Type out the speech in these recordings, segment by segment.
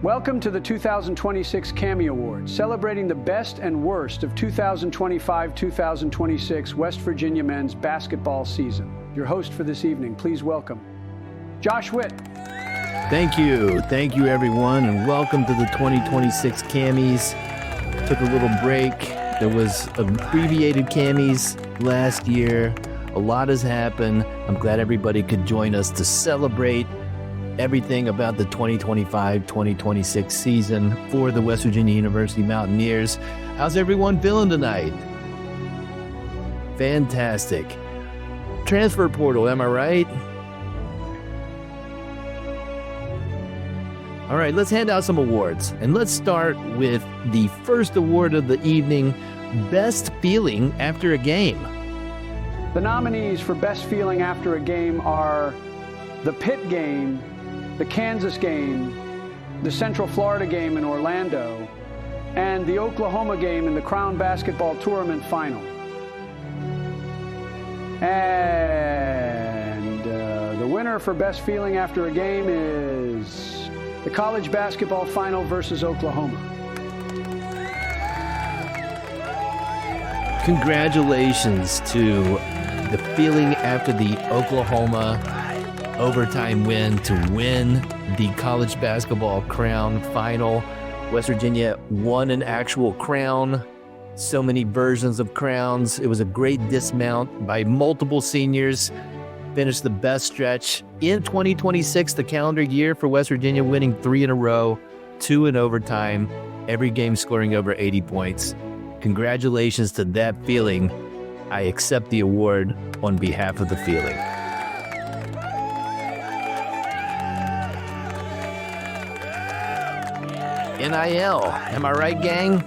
Welcome to the 2026 Cammie Awards, celebrating the best and worst of 2025-2026 West Virginia men's basketball season. Your host for this evening, please welcome Josh Witt. Thank you everyone, and welcome to the 2026 Cammies. Took a little break. There was abbreviated Cammies last year. A lot has happened. I'm glad everybody could join us to celebrate everything about the 2025-2026 season for the West Virginia University Mountaineers. How's everyone feeling tonight? Fantastic. Transfer portal, am I right? All right, let's hand out some awards. And let's start with the first award of the evening, Best Feeling After a Game. The nominees for Best Feeling After a Game are the Pitt game, the Kansas game, the Central Florida game in Orlando, and the Oklahoma game in the Crown Basketball Tournament Final. And the winner for Best Feeling After a Game is the College Basketball Final versus Oklahoma. Congratulations to the feeling after the Oklahoma overtime win to win the College Basketball Crown Final. West Virginia won an actual crown. So many versions of crowns. It was a great dismount by multiple seniors. Finished the best stretch in 2026, the calendar year for West Virginia, winning 3 in a row, 2 in overtime, every game scoring over 80 points. Congratulations to that feeling. I accept the award on behalf of the feeling. NIL, am I right, gang?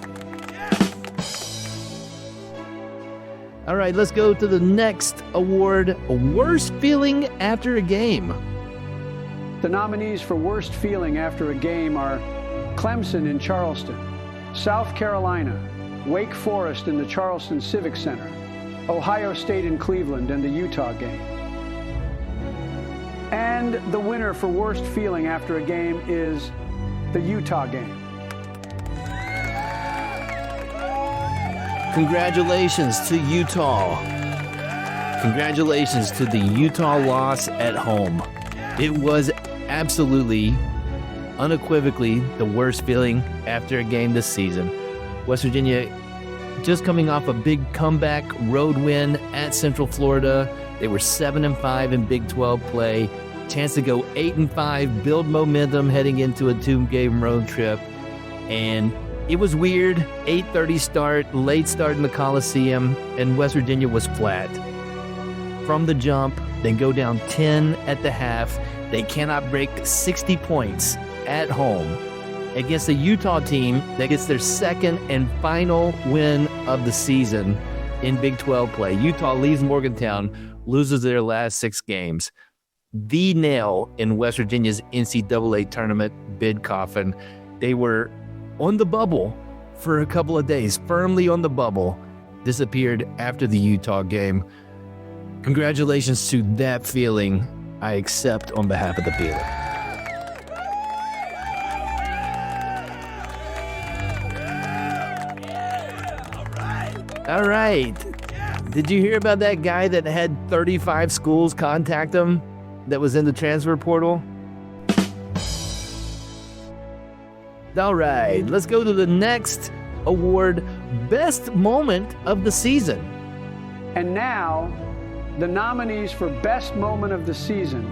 All right, let's go to the next award, Worst Feeling After a Game. The nominees for Worst Feeling After a Game are Clemson in Charleston, South Carolina, Wake Forest in the Charleston Civic Center, Ohio State in Cleveland, and the Utah game. And the winner for Worst Feeling After a Game is the Utah game. Congratulations to Utah. Congratulations to the Utah loss at home. It was absolutely, unequivocally the worst feeling after a game this season. West Virginia just coming off a big comeback road win at Central Florida. They were 7-5 in Big 12 play. Chance to go 8-5, build momentum heading into a 2-game road trip. And it was weird, 8:30 start, late start in the Coliseum, and West Virginia was flat. From the jump, they go down 10 at the half. They cannot break 60 points at home against a Utah team that gets their second and final win of the season in Big 12 play. Utah leaves Morgantown, loses their last 6 games. The nail in West Virginia's NCAA tournament bid coffin. They were on the bubble for a couple of days, firmly on the bubble, disappeared after the Utah game. Congratulations to that feeling. I accept on behalf of the feeling. All right. Did you hear about that guy that had 35 schools contact him that was in the transfer portal? All right, let's go to the next award, Best Moment of the Season. And now, the nominees for Best Moment of the Season.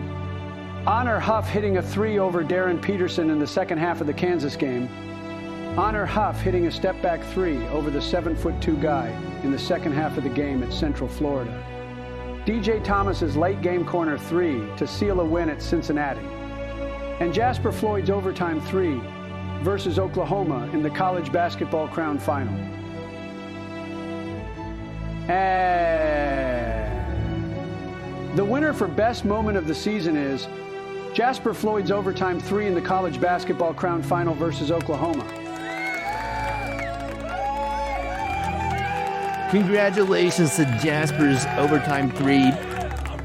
Honor Huff hitting a 3 over Darren Peterson in the second half of the Kansas game. Honor Huff hitting a step-back 3 over the 7'2" guy in the second half of the game at Central Florida. DJ Thomas's late game corner 3 to seal a win at Cincinnati. And Jasper Floyd's overtime 3 versus Oklahoma in the College Basketball Crown Final. And the winner for Best Moment of the Season is Jasper Floyd's overtime 3 in the College Basketball Crown Final versus Oklahoma. Congratulations to Jasper's overtime 3.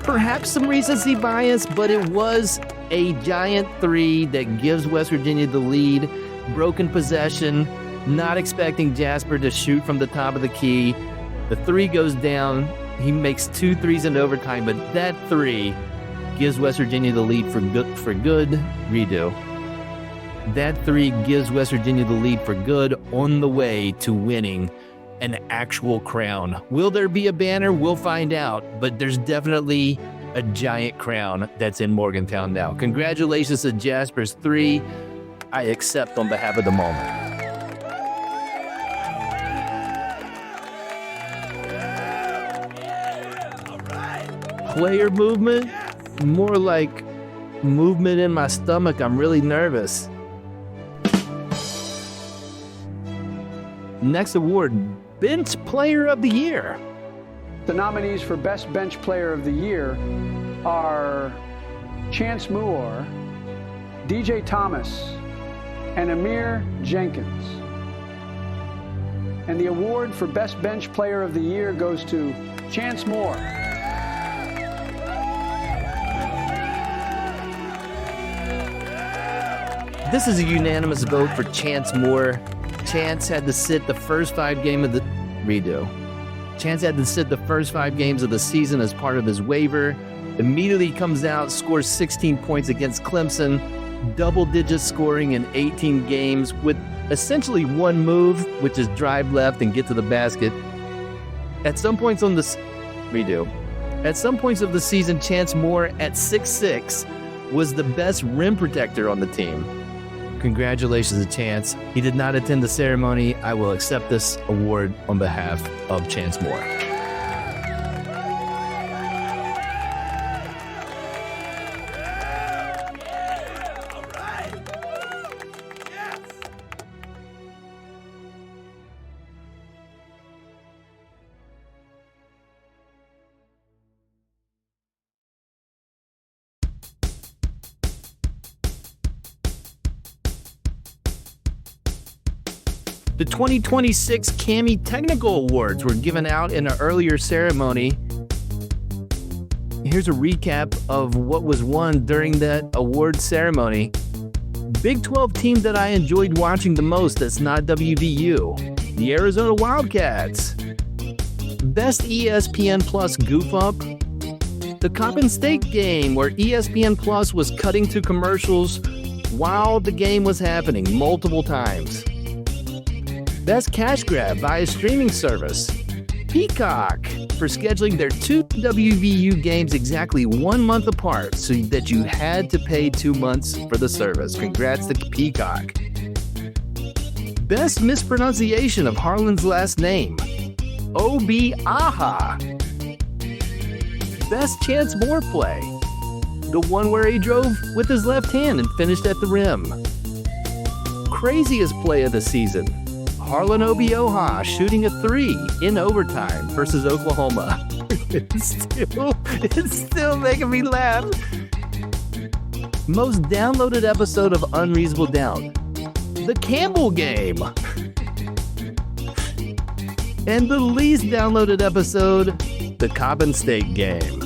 Perhaps some recency bias, but it was a giant three that gives West Virginia the lead. Broken possession, not expecting Jasper to shoot from the top of the key. The three goes down. He makes 2 threes in overtime, but that three gives West Virginia the lead for good. Redo. That three gives West Virginia the lead for good on the way to winning an actual crown. Will there be a banner? We'll find out, but there's definitely a giant crown that's in Morgantown now. Congratulations to Jasper's three. I accept on behalf of the moment. Player movement? More like movement in my stomach. I'm really nervous. Next award, Bench Player of the Year. The nominees for Best Bench Player of the Year are Chance Moore, DJ Thomas, and Amir Jenkins. And the award for Best Bench Player of the Year goes to Chance Moore. This is a unanimous vote for Chance Moore. Chance had to sit the first 5 games of the Chance had to sit the first 5 games of the season as part of his waiver. Immediately comes out, scores 16 points against Clemson, double-digit scoring in 18 games with essentially one move, which is drive left and get to the basket. At some points of the season, Chance Moore at 6'6" was the best rim protector on the team. Congratulations to Chance. He did not attend the ceremony. I will accept this award on behalf of Chance Moore. The 2026 Cammie Technical Awards were given out in an earlier ceremony. Here's a recap of what was won during that award ceremony. Big 12 team that I enjoyed watching the most that's not WVU. The Arizona Wildcats. Best ESPN Plus goof up. The Coppin State game where ESPN Plus was cutting to commercials while the game was happening multiple times. Best cash grab via streaming service. Peacock for scheduling their 2 WVU games exactly 1 month apart so that you had to pay 2 months for the service. Congrats to Peacock. Best mispronunciation of Harlan's last name. Obi-Aha. Best Chance Moore play. The one where he drove with his left hand and finished at the rim. Craziest play of the season. Harlan Obi-Oha shooting a 3 in overtime versus Oklahoma. It's still making me laugh. Most downloaded episode of Unreasonable Doubt. The Campbell game. And the least downloaded episode, the Coppin State game.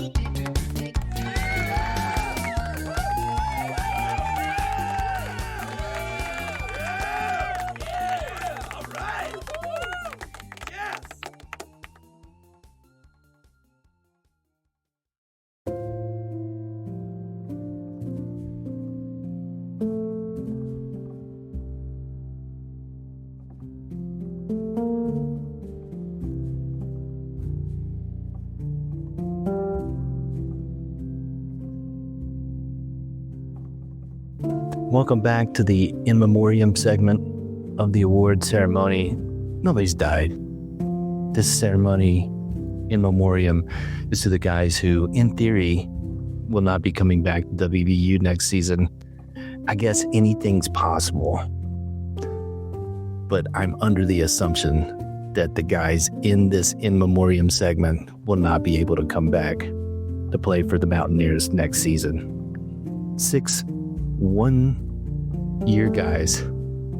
Welcome back to the In Memoriam segment of the award ceremony. Nobody's died. This ceremony, In Memoriam, is to the guys who, in theory, will not be coming back to WVU next season. I guess anything's possible. But I'm under the assumption that the guys in this In Memoriam segment will not be able to come back to play for the Mountaineers next season. 6 one-year guys.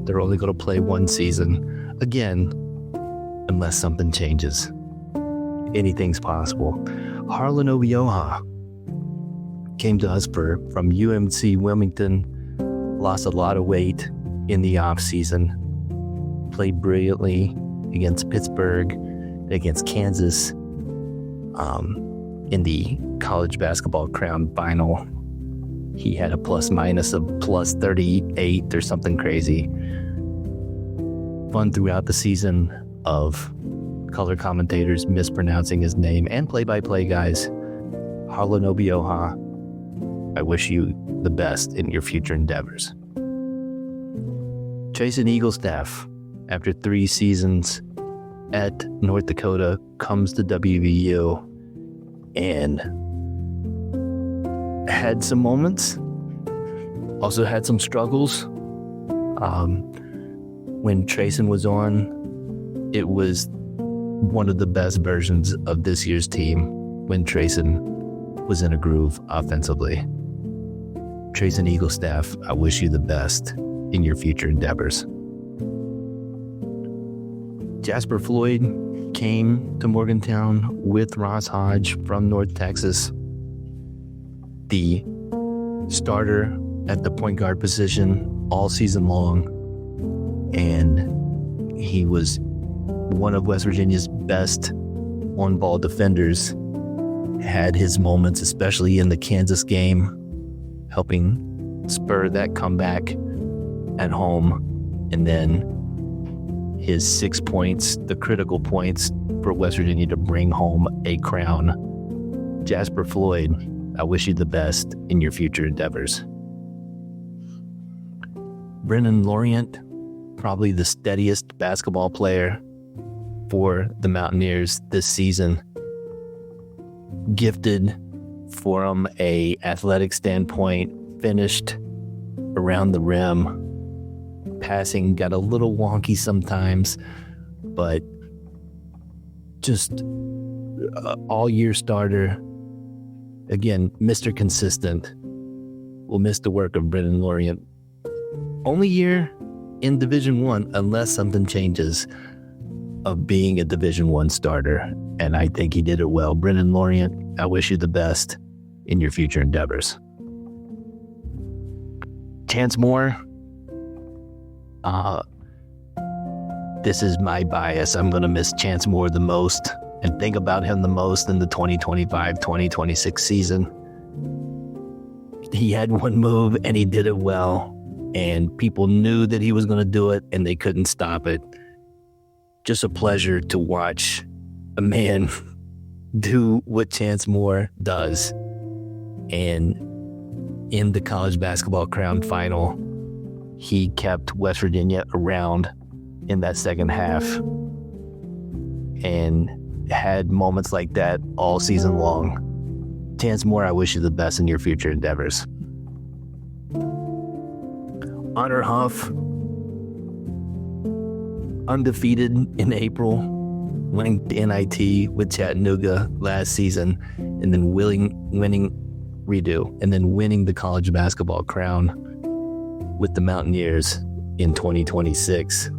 They're only going to play 1 season. Again, unless something changes. Anything's possible. Harlan Obi-Oha. came to us from UMC Wilmington, lost a lot of weight in the off season, played brilliantly against Pittsburgh, against Kansas, in the college basketball crown final. He had a plus minus of plus 38 or something crazy. Fun throughout the season of color commentators mispronouncing his name and play-by-play guys. Harlan Obioha, I wish you the best in your future endeavors. Jason Eaglestaff, after 3 seasons at North Dakota, comes to WVU and had some moments, also had some struggles. When Trayson was on, it was one of the best versions of this year's team when Trayson was in a groove offensively. Trayson Eaglestaff, I wish you the best in your future endeavors. Jasper Floyd came to Morgantown with Ross Hodge from North Texas, the starter at the point guard position all season long, and he was one of West Virginia's best on-ball defenders. Had his moments, especially in the Kansas game, helping spur that comeback at home, and then his 6 points, the critical points for West Virginia to bring home a crown. Jasper Floyd, I wish you the best in your future endeavors. Brennan Lorient, probably the steadiest basketball player for the Mountaineers this season. Gifted from a athletic standpoint, finished around the rim. Passing got a little wonky sometimes, but just all-year starter. Again, Mr. Consistent. We'll miss the work of Brennan Lorient. Only year in Division I, unless something changes, of being a Division I starter, and I think he did it well. Brennan Lorient, I wish you the best in your future endeavors. Chance Moore, this is my bias. I'm going to miss Chance Moore the most and think about him the most in the 2025-2026 season. He had one move and he did it well, and people knew that he was going to do it and they couldn't stop it. Just a pleasure to watch a man do what Chance Moore does. And in the college basketball crown final, he kept West Virginia around in that second half and had moments like that all season long. Chance Moore, I wish you the best in your future endeavors. Honor Huff, undefeated in April, winning the NIT with Chattanooga last season, and then winning the college basketball crown with the Mountaineers in 2026.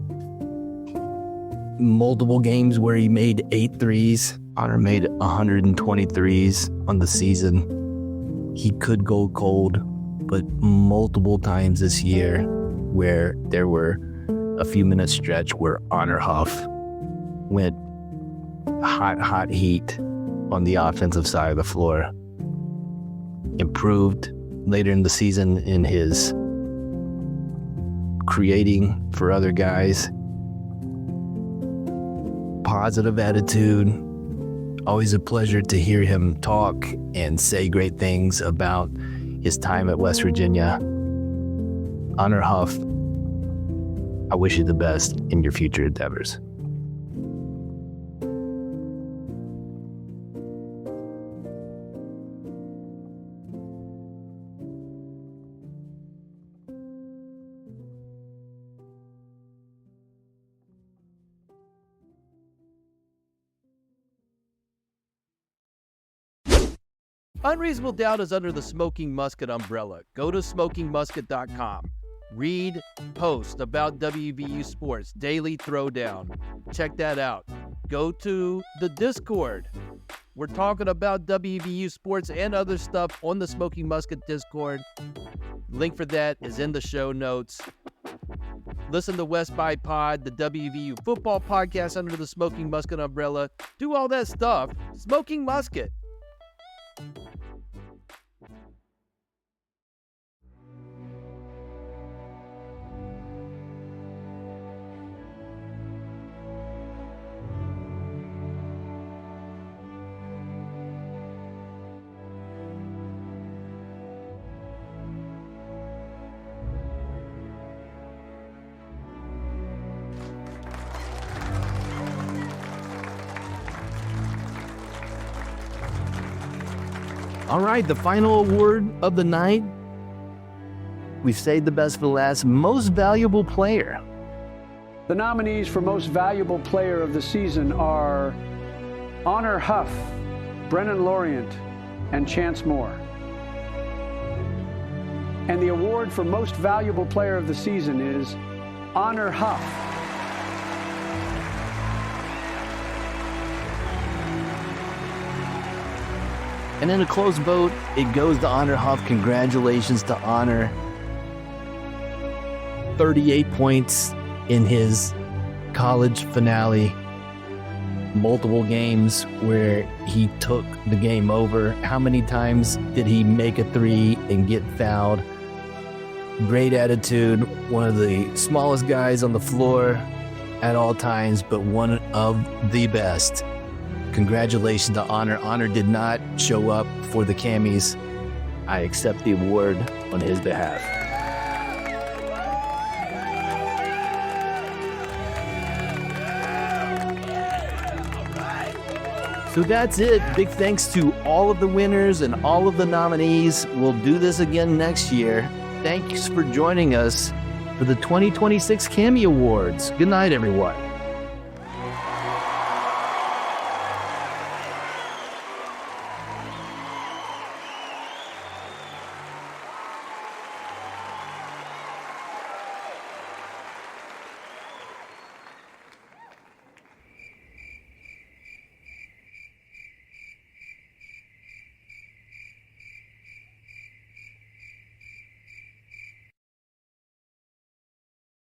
Multiple games where he made 8 threes. Honor made 120 threes on the season. He could go cold, but multiple times this year where there were a few minute stretch where Honor Huff went hot heat on the offensive side of the floor. Improved later in the season in his creating for other guys. Positive attitude. Always a pleasure to hear him talk and say great things about his time at West Virginia. Honor Huff, I wish you the best in your future endeavors. Unreasonable Doubt is under the Smoking Musket umbrella. Go to smokingmusket.com. read posts about WVU sports, Daily Throwdown. Check that out. Go to the Discord. We're talking about WVU sports and other stuff on the Smoking Musket Discord. Link for that is in the show notes. Listen to West by Pod, the WVU football podcast under the Smoking Musket umbrella. Do all that stuff. Smoking Musket. All right, the final award of the night. We saved the best for last. Most valuable player. The nominees for Most Valuable Player of the Season are Honor Huff, Brennan Lorient, and Chance Moore. And the award for Most Valuable Player of the Season is Honor Huff. And in a close vote, it goes to Honor Huff. Congratulations to Honor. 38 points in his college finale. Multiple games where he took the game over. How many times did he make a three and get fouled? Great attitude. One of the smallest guys on the floor at all times, but one of the best. Congratulations to Honor. Honor did not show up for the Cammies. I accept the award on his behalf. So that's it. Big thanks to all of the winners and all of the nominees. We'll do this again next year. Thanks for joining us for the 2026 Cammie Awards. Good night, everyone.